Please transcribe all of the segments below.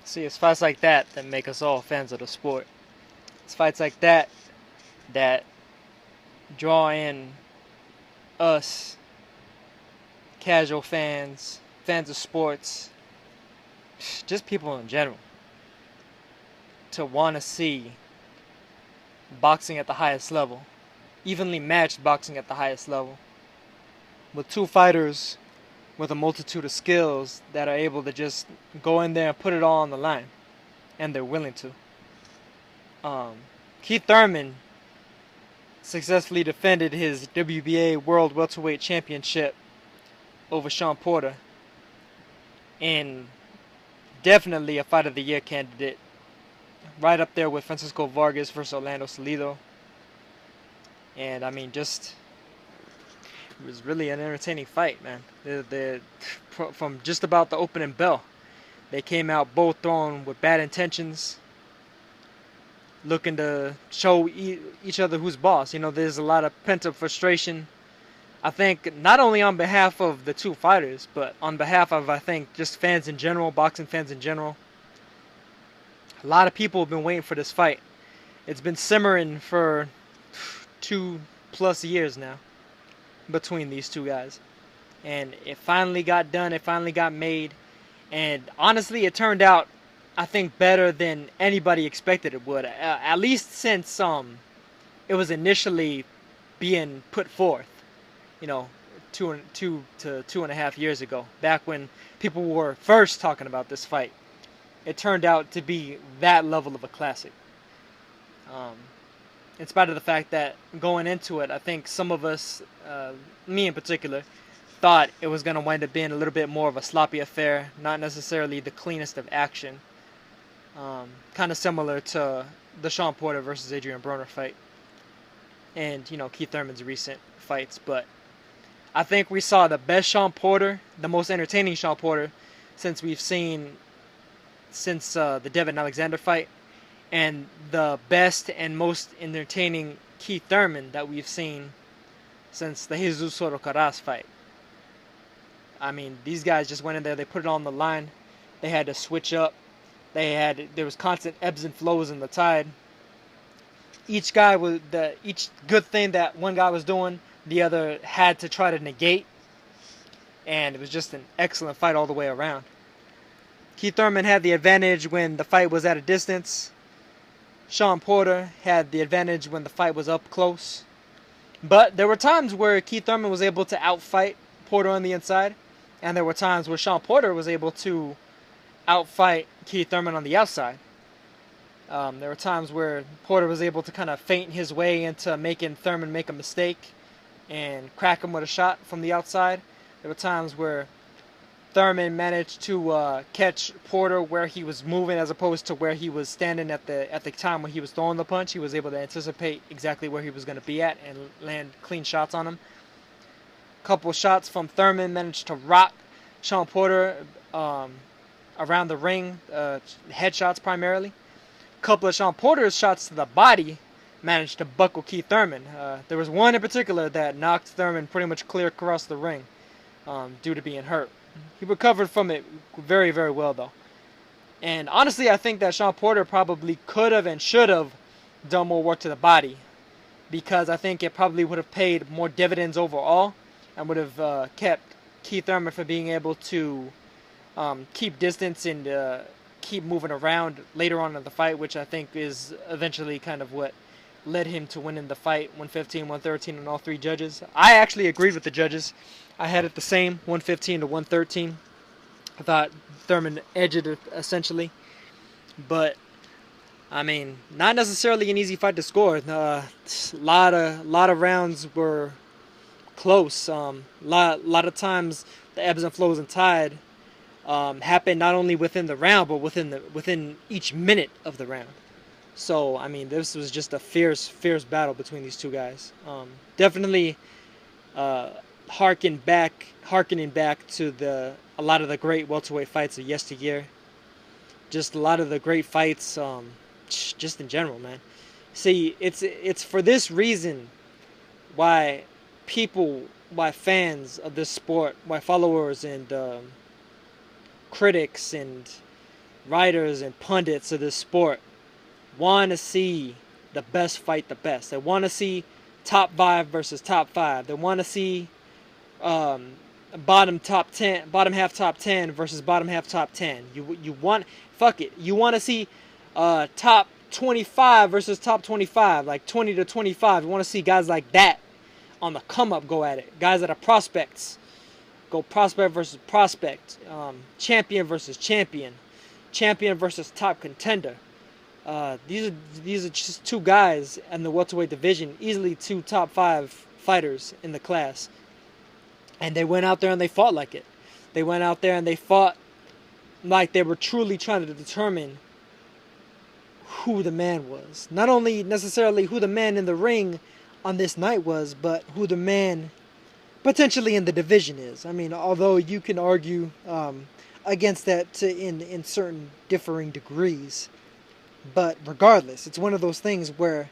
See, it's fights like that that make us all fans of the sport. It's fights like that that draw in us casual fans, fans of sports, just people in general, to want to see boxing at the highest level, evenly matched boxing at the highest level, with two fighters with a multitude of skills that are able to just go in there and put it all on the line, and they're willing to. Um, Keith Thurman successfully defended his WBA World Welterweight Championship over Shawn Porter, and definitely a Fight of the Year candidate, right up there with Francisco Vargas versus Orlando Salido. And I mean, just it was really an entertaining fight, man. From just about the opening bell, they came out both thrown with bad intentions, looking to show each other who's boss. You know, there's a lot of pent-up frustration. I think not only on behalf of the two fighters, but on behalf of, I think, just fans in general, boxing fans in general. A lot of people have been waiting for this fight. It's been simmering for 2+ years now between these two guys. And it finally got done. It finally got made. And honestly, it turned out, I think, better than anybody expected it would. At least since it was initially being put forth. You know, 2.5 years ago, back when people were first talking about this fight. It turned out to be that level of a classic. Um, in spite of the fact that going into it, I think some of us, me in particular, thought it was going to wind up being a little bit more of a sloppy affair, not necessarily the cleanest of action. Kind of similar to the Shawn Porter versus Adrian Broner fight, and Keith Thurman's recent fights. But I think we saw the best Shawn Porter, the most entertaining Shawn Porter, since the Devin Alexander fight, and the best and most entertaining Keith Thurman that we've seen since the Jesus Soto Caras fight. I mean, these guys just went in there, they put it on the line, they had to switch up, there was constant ebbs and flows in the tide. Each good thing that one guy was doing, the other had to try to negate, and it was just an excellent fight all the way around. Keith Thurman had the advantage when the fight was at a distance. Shawn Porter had the advantage when the fight was up close. But there were times where Keith Thurman was able to outfight Porter on the inside, and there were times where Shawn Porter was able to outfight Keith Thurman on the outside. There were times where Porter was able to kind of feint his way into making Thurman make a mistake and crack him with a shot from the outside. There were times where Thurman managed to catch Porter where he was moving as opposed to where he was standing at the time when he was throwing the punch. He was able to anticipate exactly where he was going to be at and land clean shots on him. A couple shots from Thurman managed to rock Shawn Porter around the ring, headshots primarily. A couple of Shawn Porter's shots to the body managed to buckle Keith Thurman. There was one in particular that knocked Thurman pretty much clear across the ring due to being hurt. He recovered from it very, very well, though. And honestly, I think that Shawn Porter probably could have and should have done more work to the body, because I think it probably would have paid more dividends overall and would have kept Keith Thurman from being able to keep distance and keep moving around later on in the fight, which I think is eventually kind of what led him to winning the fight, 115, 113 on all three judges. I actually agreed with the judges. I had it the same, 115 to 113. I thought Thurman edged it essentially. But, I mean, not necessarily an easy fight to score. Lot of rounds were close. Lot of times the ebbs and flows and tide happened not only within the round, but within each minute of the round. So, I mean, this was just a fierce battle between these two guys. Definitely harkening back to a lot of the great welterweight fights of yesteryear. Just a lot of the great fights, just in general, man. See, it's for this reason why fans of this sport, why followers and critics and writers and pundits of this sport want to see the best fight the best. They want to see top 5 versus top 5. They want to see um, bottom half top 10 versus bottom half top 10. You want, fuck it. You want to see top 25 versus top 25, like 20 to 25. You want to see guys like that on the come up go at it. Guys that are prospects go prospect versus prospect, champion versus champion, champion versus top contender. These are just two guys in the welterweight division, easily two top 5 fighters in the class. And they went out there and they fought like it. They went out there and they fought like they were truly trying to determine who the man was. Not only necessarily who the man in the ring on this night was, but who the man potentially in the division is. I mean, although you can argue against that in certain differing degrees. But regardless, it's one of those things where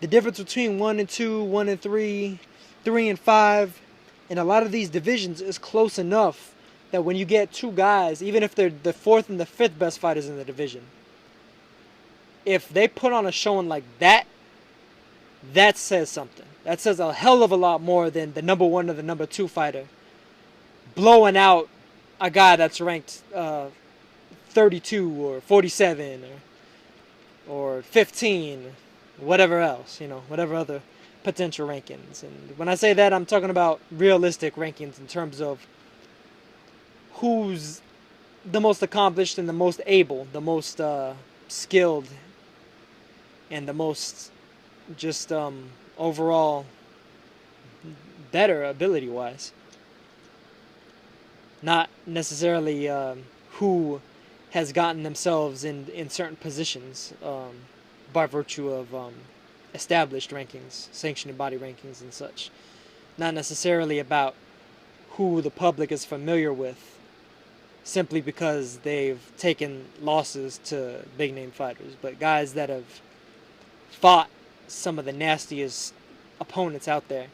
the difference between 1 and 2, 1 and 3, 3 and 5, in a lot of these divisions is close enough that when you get two guys, even if they're the 4th and the 5th best fighters in the division, if they put on a showing like that, that says something. That says a hell of a lot more than the number 1 or the number 2 fighter blowing out a guy that's ranked 32 or 47 or 15, whatever else, whatever other potential rankings. And when I say that, I'm talking about realistic rankings in terms of who's the most accomplished and the most able, the most skilled, and the most just overall better ability-wise. Not necessarily who has gotten themselves in certain positions by virtue of established rankings, sanctioned body rankings and such. Not necessarily about who the public is familiar with simply because they've taken losses to big name fighters, but guys that have fought some of the nastiest opponents out there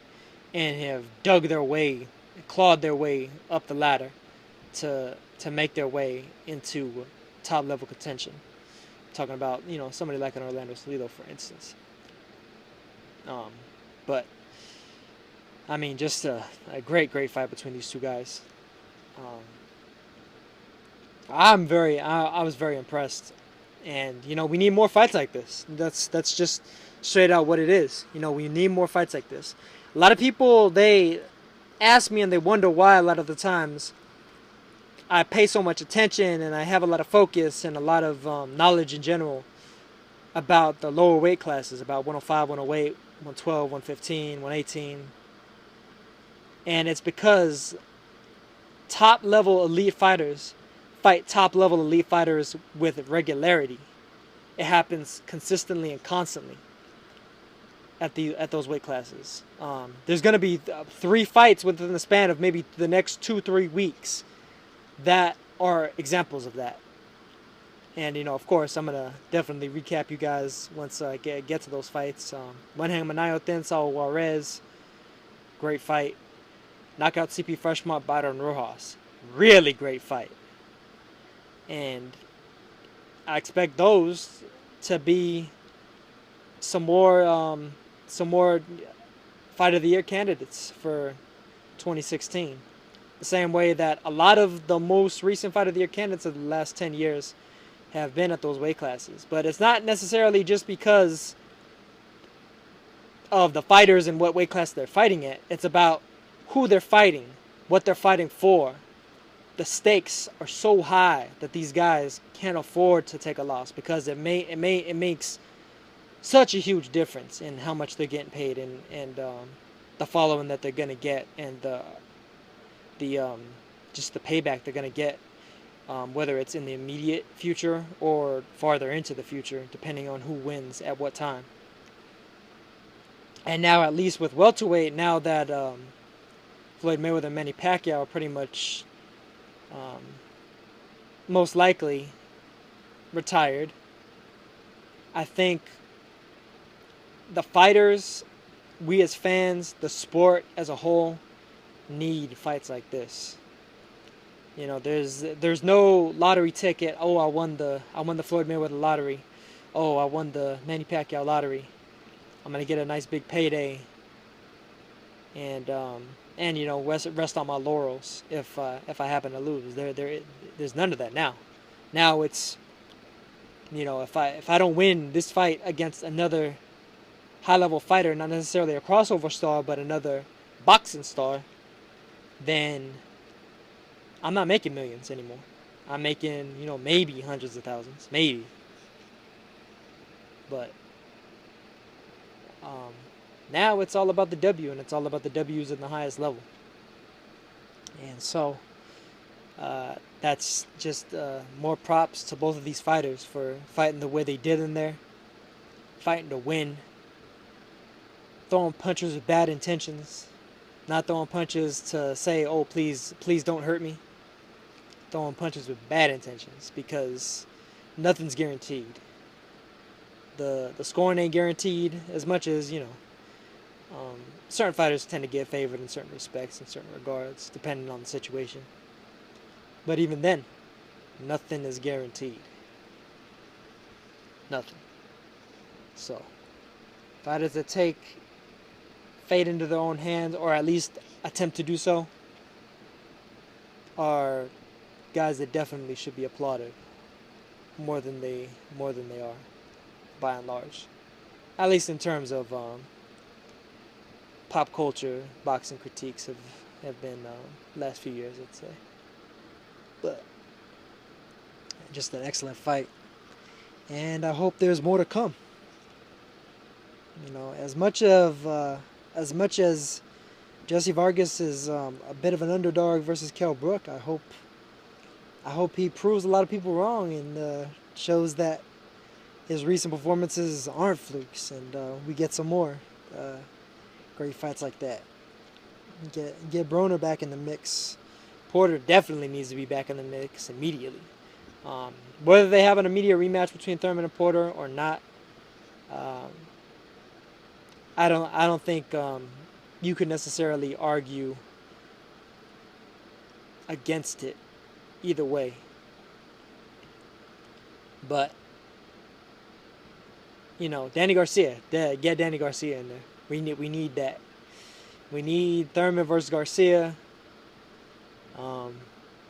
and have dug their way, clawed their way up the ladder to make their way into top level contention. I'm talking about, somebody like an Orlando Salido, for instance. But I mean, just a great fight between these two guys. I was very impressed, and we need more fights like this. That's just straight out what it is. We need more fights like this. A lot of people, they ask me and they wonder why a lot of the times I pay so much attention and I have a lot of focus and a lot of knowledge in general about the lower weight classes, about 105, 108, 112, 115, 118. And it's because top level elite fighters fight top level elite fighters with regularity. It happens consistently and constantly at those weight classes. There's going to be 3 fights within the span of maybe the next 2-3 weeks that are examples of that. And of course, I'm gonna definitely recap you guys once I get to those fights. Manhang Manayo Saul Juarez, great fight. Knockout CP Freshmont Byron Rojas, really great fight. And I expect those to be some more Fight of the Year candidates for 2016. The same way that a lot of the most recent Fight of the Year candidates of the last 10 years have been at those weight classes. But it's not necessarily just because of the fighters and what weight class they're fighting at. It's about who they're fighting, what they're fighting for. The stakes are so high that these guys can't afford to take a loss because it makes such a huge difference in how much they're getting paid and the following that they're gonna get and the just the payback they're gonna get, whether it's in the immediate future or farther into the future, depending on who wins at what time. And now, at least with welterweight, now that Floyd Mayweather and Manny Pacquiao are pretty much most likely retired, I think the fighters, we as fans, the sport as a whole, need fights like this. You know, there's no lottery ticket. Oh, I won the Floyd Mayweather lottery. Oh, I won the Manny Pacquiao lottery. I'm gonna get a nice big payday, and you know, rest on my laurels if I happen to lose. There's none of that now. Now it's, you know, if I don't win this fight against another high level fighter, not necessarily a crossover star, but another boxing star, then I'm not making millions anymore. I'm making, you know, maybe hundreds of thousands, maybe. But um, now it's all about the W, and it's all about the W's at the highest level. And so that's just more props to both of these fighters for fighting the way they did in there, fighting to win, throwing punches with bad intentions, not throwing punches to say, oh, please don't hurt me. Throwing punches with bad intentions, because nothing's guaranteed. The scoring ain't guaranteed, as much as, you know, certain fighters tend to get favored in certain respects, in certain regards, depending on the situation. But even then, nothing is guaranteed. Nothing. So, fighters that take fate into their own hands, or at least attempt to do so, are guys that definitely should be applauded more than they are, by and large. At least in terms of pop culture, boxing critiques have been last few years, I'd say. But just an excellent fight, and I hope there's more to come. You know, as much as Jesse Vargas is a bit of an underdog versus Kell Brook, I hope he proves a lot of people wrong and shows that his recent performances aren't flukes, and we get some more great fights like that. Get Broner back in the mix. Porter definitely needs to be back in the mix immediately. Whether they have an immediate rematch between Thurman and Porter or not, I don't think you could necessarily argue against it either way. But you know, Danny Garcia, get Danny Garcia in there. We need that. We need Thurman versus Garcia.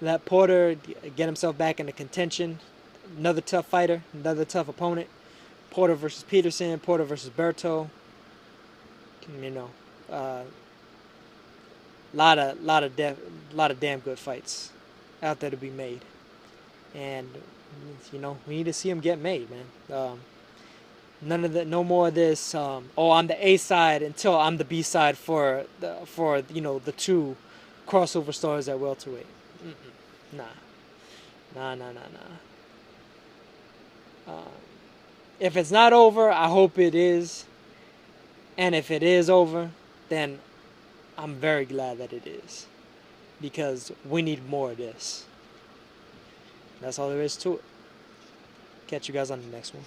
Let Porter get himself back into contention. Another tough fighter, another tough opponent. Porter versus Peterson, Porter versus Berto. You know, lot of damn good fights out there to be made, and you know, we need to see them get made, man. None of that, no more of this. Oh, I'm the A side until I'm the B side for you know, the two crossover stars at welterweight. Nah. If it's not over, I hope it is. And if it is over, then I'm very glad that it is, because we need more of this. That's all there is to it. Catch you guys on the next one.